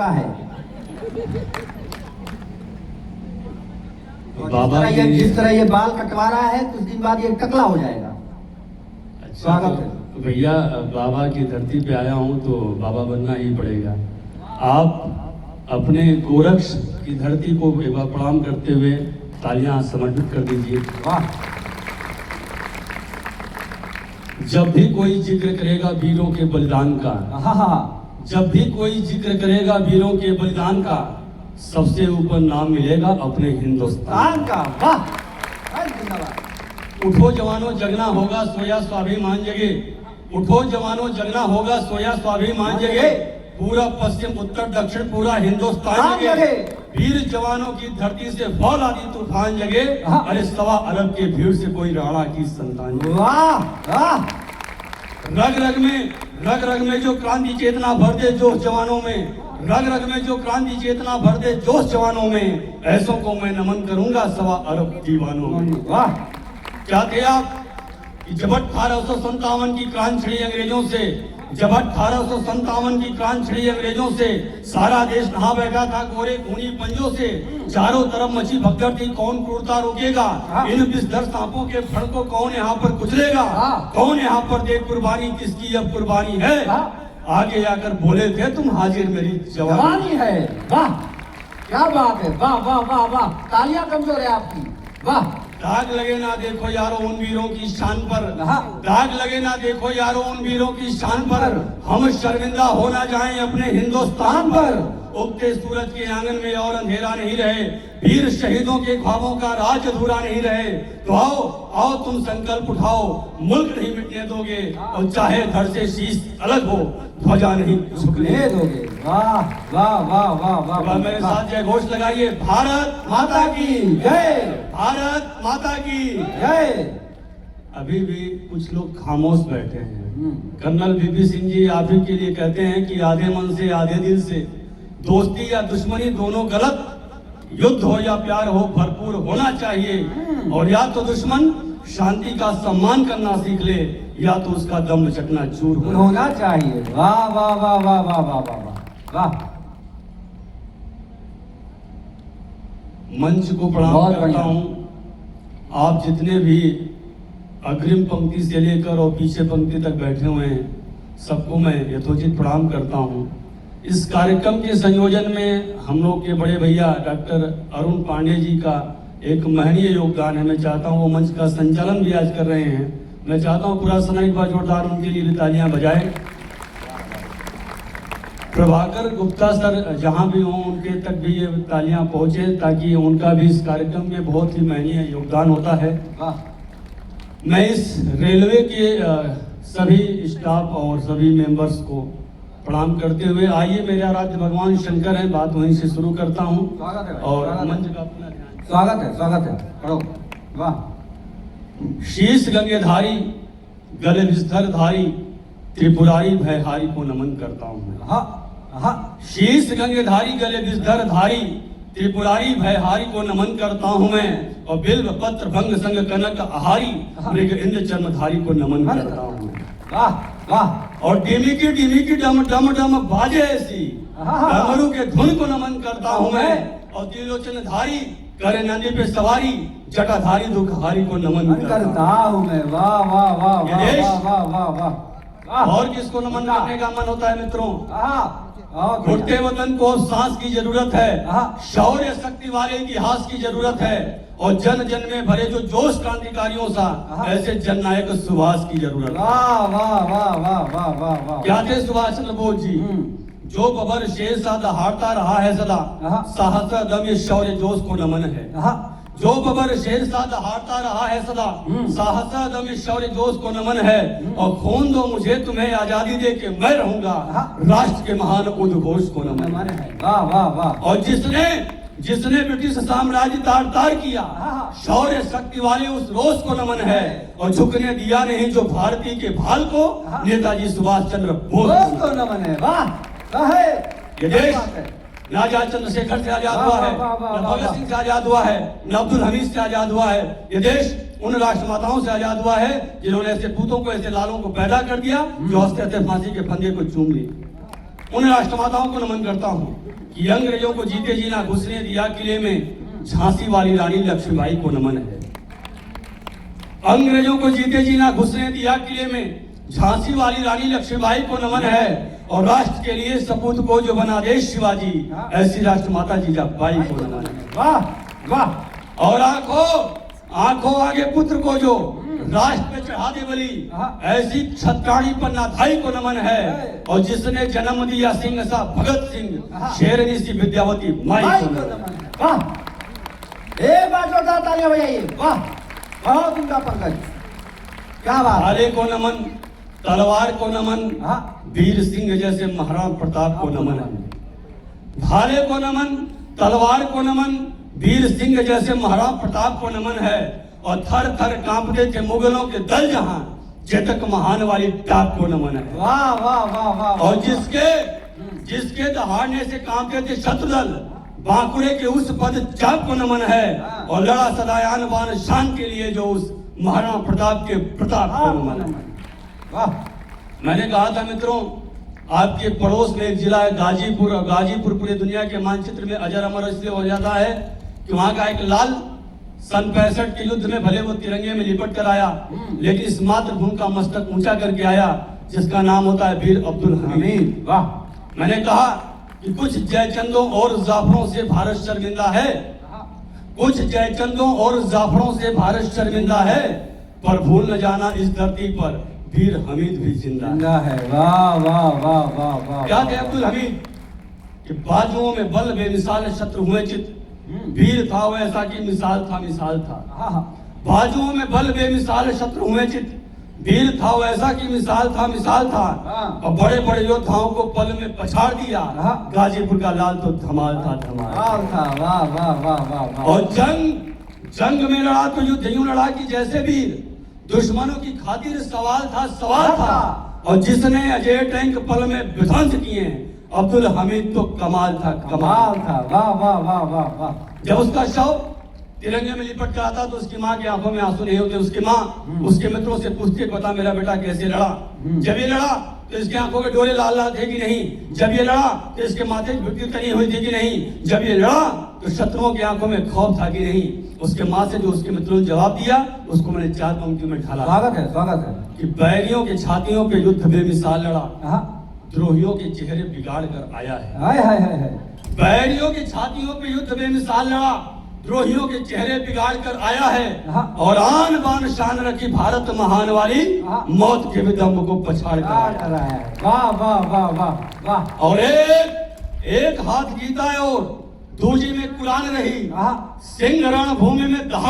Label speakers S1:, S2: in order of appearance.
S1: चुका है।
S2: बाबा
S1: जिस तरह ये बाल कटवा रहा है कुछ दिन बाद ये टकला हो जाएगा। स्वागत है।
S2: तो भैया बाबा की धरती पे आया हूँ तो बाबा बनना ही पड़ेगा। आप अपने गोरक्ष की धरती को एक बार प्रणाम करते हुए तालियां समर्पित कर दीजिए।
S1: वाह।
S2: जब भी कोई जिक्र करेगा वीरों के बलिदान का, जब भी कोई जिक्र करेगा वीरों के बलिदान का, सबसे ऊपर नाम मिलेगा अपने हिंदुस्तान का।
S1: वाह।
S2: उठो जवानों जगना होगा सोया स्वाभिमान जगे, उठो जवानों जगना होगा सोया स्वाभिमान जगे, पूरा पश्चिम उत्तर दक्षिण पूरा हिंदुस्तान जगे, वीर जवानों की धरती से फौलादी तूफान जगे, अरे 1.25 अरब के भीड़ से कोई राणा की संतान जगे।
S1: वाह।
S2: रग रग में जो क्रांति चेतना भर दे जोश जवानों में, रग रग में जो क्रांति चेतना भर दे जोश जवानों में, ऐसों को मैं नमन करूंगा 1.25 अरब दीवानों में।
S1: वाह।
S2: क्या थे आप कि जब 1857 की क्रांति छिड़ी अंग्रेजों से, जब 1857 की क्रांति छिड़ी अंग्रेजों से, सारा देश नहा बैठा था गोरे खूनी पंजों से, चारों तरफ मची भगदड़ थी, कौन क्रूरता रोकेगा, इन विषधर सांपों के फण को कौन यहाँ पर कुचलेगा, कौन यहाँ पर दे कुर्बानी, किसकी अब कुर्बानी है, आगे आकर बोले थे तुम हाजिर मेरी जवानी है।
S1: वाह, क्या बात है। वाह वाह वाह वाह, तालियां कमजोर है आपकी। वाह।
S2: दाग लगे ना देखो यारो उन वीरों की शान पर, दाग लगे ना देखो यारो उन वीरों की शान पर, हम शर्मिंदा हो ना जाएं अपने हिंदुस्तान पर, उगते सूरज के आंगन में और अंधेरा नहीं रहे, वीर शहीदों के ख्वाबों का राज अधूरा नहीं रहे, तो आओ आओ तुम संकल्प उठाओ, मुल्क नहीं मिटने दोगे, और चाहे घर से शीश अलग हो ध्वजा नहीं झुकने दोगे।
S1: वाह वाह वाह वाह वाह।
S2: मेरे साथ जय घोष लगाइए, भारत माता की जय, भारत माता की जय। अभी भी कुछ लोग खामोश बैठे हैं। कर्नल वीपी सिंह जी आप ही के लिए कहते हैं कि आधे मन से आधे दिल से, दोस्ती या दुश्मनी दोनों गलत, युद्ध हो या प्यार हो भरपूर होना चाहिए, और या तो दुश्मन शांति का सम्मान करना सीख ले, या तो उसका दम चकना चूर
S1: होना चाहिए। वाह वाह वाह वाह वाह वाह वाह वाह।
S2: मंच को प्रणाम करता हूँ। आप जितने भी अग्रिम पंक्ति से लेकर और पीछे पंक्ति तक बैठे हुए हैं, सबको मैं यथोचित प्रणाम करता हूँ। इस कार्यक्रम के संयोजन में हम लोग के बड़े भैया डॉक्टर अरुण पांडे जी का एक महनीय योगदान है। मैं चाहता हूँ वो मंच का संचालन भी आज कर रहे हैं। मैं चाहता हूँ पूरा सना एक बार जोरदार उनके लिए भी तालियां बजाएं। प्रभाकर गुप्ता सर जहाँ भी हों उनके तक भी ये तालियां पहुँचे, ताकि उनका भी इस कार्यक्रम में बहुत ही महनीय योगदान होता है। मैं इस रेलवे के सभी स्टाफ और सभी मेंबर्स को प्रणाम करते हुए, आइए मेरे आराध्य भगवान शंकर हैं, बात वहीं से शुरू करता हूँ। और मंच का अपना ध्यान।
S1: स्वागत है पढ़ो। वाह।
S2: शीश गंगेधारी गले विस्धरधारी त्रिपुरारी भयहारी को नमन करता हूँ। शीश गंगेधारी गले विस्धरधारी त्रिपुरारी भयहारी को नमन करता हूँ मैं, और बिल्व पत्र भंग संग कनक आहारी मृग इंद्र चर्मधारी को नमन करता हूँ।
S1: वाह वाह।
S2: और डिमिकी डम डम डम बाजे ऐसी डमरू के धुन को नमन करता हूँ मैं, और त्रिलोचन धारी करे नंदी पे सवारी जटाधारी दुखहारी को नमन करता
S1: हूँ मैं। वाह वाह वाह वाह वाह वाह वाह।
S2: और किसको नमन करने का मन होता है मित्रों? घुटते वतन को सांस की जरूरत है, शौर्य शक्ति वाले इतिहास की जरूरत है, और जन जन में भरे जो जोश क्रांतिकारियों सा, ऐसे जननायक सुभाष की जरूरत है।
S1: वाह वाह वाह वाह वाह वाह वाह।
S2: क्या थे सुभाष चंद्र बोस जी? जो बबर शेर सा दहाड़ता रहा है सदा, साहस दम शौर्य जोश को नमन है। जो बबर शेर सा दहाड़ता रहा है सदा, साहस दम शौर्य जोश को नमन है, और खून दो मुझे तुम्हें आजादी दे के मैं रहूंगा राष्ट्र के महान उद्घोष को नमन है।
S1: वाह वाह वाह।
S2: और जिसने ब्रिटिश साम्राज्य तार तार किया, शौर्य शक्ति वाले उस रोष को नमन है, और झुकने दिया नहीं जो भारतीय के भाल को, नेताजी सुभाष चंद्र बोस
S1: को नमन है। वाह।
S2: ये देश न आजाद चंद्रशेखर से आजाद हुआ है, न भगत सिंह से आजाद हुआ है, न अब्दुल हमीद से आजाद हुआ है। ये देश उन राष्ट्रमाताओं से आजाद हुआ है जिन्होंने ऐसे पूतों को, ऐसे लालों को पैदा कर दिया जो हंसते हंसते फांसी के फंदे को चूम लिए। उन राष्ट्रमाताओं को नमन करता हूँ कि अंग्रेजों को जीते जी ना घुसने दिया किले में, झांसी वाली रानी लक्ष्मीबाई को नमन है। अंग्रेजों को जीते जी ना घुसने दिया किले में, झांसी वाली रानी लक्ष्मीबाई को नमन है। और राष्ट्र के लिए सपूत को जो बना दे शिवाजी, ऐसी राष्ट्रमाता जीजाबाई को नमन है।
S1: वाह वाह।
S2: और आंखों आगे पुत्र को जो राष्ट्र पे चढ़ा दे बलि, ऐसी छत्राणी पन्नाधाई को नमन है। और जिसने जन्म दिया सिंह सा भगत सिंह, शेरनी सी विद्यावती माई को नमन है।
S1: वाह, एक बार जोरदार तालियां बजाइए। वाह, बहुत उमदा पंकज, क्या बात।
S2: भाले को नमन, तलवार को नमन, वीर सिंह जैसे महाराणा प्रताप को नमन है। भाले को नमन, तलवार को नमन, वीर सिंह जैसे महाराणा प्रताप को नमन है। और थर थर कांपते थे मुगलों के दल जहां, चेतक महान वाली टाप को नमन है।
S1: वाह वाह वाह वाह।
S2: और जिसके दहाड़ने से कांपते थे शत्रुदल, बांकुड़े के उस पद चाप को नमन है। और लड़ा सदायान बान शान के लिए जो उस महाराणा प्रताप के प्रताप को नमन है।
S1: वाह।
S2: मैंने कहा था मित्रों, आपके पड़ोस में एक जिला है गाजीपुर, और गाजीपुर पूरी दुनिया के मानचित्र में अजर अमर इसलिए हो जाता है कि वहां का एक लाल सन 65 के युद्ध में भले वो तिरंगे में लिपट कर आया, लेकिन इस मातृभूमि का मस्तक ऊंचा करके आया, जिसका नाम होता है वीर अब्दुल हमीद।
S1: वाह।
S2: मैंने कहा कि कुछ जयचंदों और जाफरों से भारत शर्मिंदा है, कुछ जयचंदों और जाफरों से भारत शर्मिंदा है, पर भूल न जाना इस धरती पर वीर हमीद भी जिंदा
S1: है। वाह वाह वाह वाह वाह।
S2: क्या थे अब्दुल हमीद कि बाजुओं में बल बेमिसाल शत्रु हुए चित, वीर था वो ऐसा कि मिसाल था। बाजुओं में बल बेमिसाल शत्रु हुए चित, वीर था वो ऐसा कि मिसाल था। और बड़े बड़े योद्धाओं को पल में पछाड़ दिया, गाजीपुर का लाल तो धमाल था।
S1: वाह वाह वाह वाह।
S2: और जंग में लड़ा तो युद्ध यूं लड़ा कि जैसे वीर, दुश्मनों की खातिर सवाल था। और जिसने अजय टैंक पल में विध्वंस किए, अब्दुल हमीद तो कमाल था।
S1: वाह वाह वाह वाह वाह।
S2: जब उसका शव तिरंगे में लिपट कर आता तो उसकी माँ की आंखों में आंसू नहीं होते। उसकी माँ उसके मित्रों से पूछती, पता मेरा बेटा कैसे लड़ा। जब ये लड़ा तो इसकी आंखों के डोले लाल लाल थे कि नहीं, जब ये लड़ा तो इसके माथे की भिड़की तनी हुई थी कि नहीं, जब ये लड़ा तो शत्रुओं की आंखों में खौफ था कि नहीं। उसके माँ से जो उसके मित्रों ने जवाब दिया, उसको मैंने 4 पंक्तियों में ढाला।
S1: स्वागत है
S2: कि बैरियों के छातियों पे युद्ध बेमिसाल लड़ा, द्रोहियों के चेहरे बिगाड़ कर आया है।
S1: हाय।
S2: बैरियों की छातियों पे युद्ध बेमिसाल लड़ा, द्रोहियों के चेहरे बिगाड़ कर आया है। और आन बान शान रखी भारत महान वाली, मौत के विदम्ब को पछाड़ कर आया है।
S1: वाह वाह वाह वाह वाह।
S2: और एक हाथ गीता है और दूजी में कुरान रही, सिंह रणभूमि में